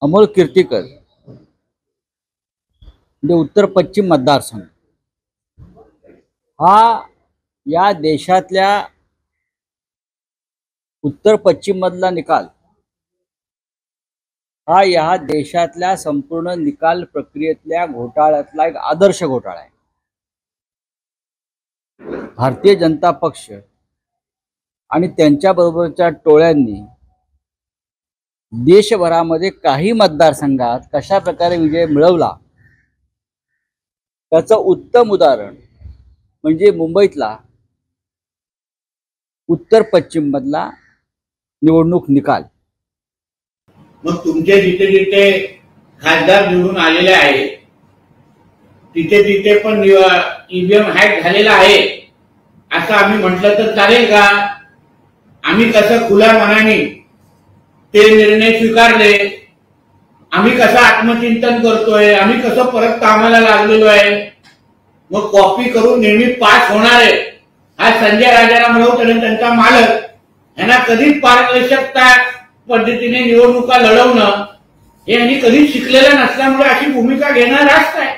अमोल कीर्तिकर म्हणजे उत्तर पश्चिम मतदारसंघ हा या देशातल्या उत्तर पश्चिम मधला निकाल हा या देशातल्या संपूर्ण निकाल प्रक्रियेतल्या घोटाळ्यातला एक आदर्श घोटाळा आहे। भारतीय जनता पक्ष आणि त्यांच्याबरोबरच्या टोळ्यांनी देशभरामध्ये काही मतदारसंघात कशा प्रकारे विजय मिळवला त्याचं उत्तम उदाहरण म्हणजे मुंबईतला उत्तर पश्चिम मधला निवडणूक निकाल। मग तुमचे जिथे जिथे खासदार निवडून आलेले आहे तिथे तिथे पण ईव्हीएम हॅक झालेला आहे असं आम्ही म्हटलं तर चालेल का? आम्ही कसं खुल्या मनाने ते निर्णय स्वीकारले, आम्ही कसं आत्मचिंतन करतोय, आम्ही कसं परत कामाला लागलेलो आहे। मग कॉपी करून नेहमी पास होणार आहे हा संजय राजाराम राऊत आणि त्यांचा मालक यांना कधीच पारदर्शकता पद्धतीने निवडणुका लढवणं हे यांनी कधीच शिकलेलं नसल्यामुळे अशी भूमिका घेणं रास्त आहे।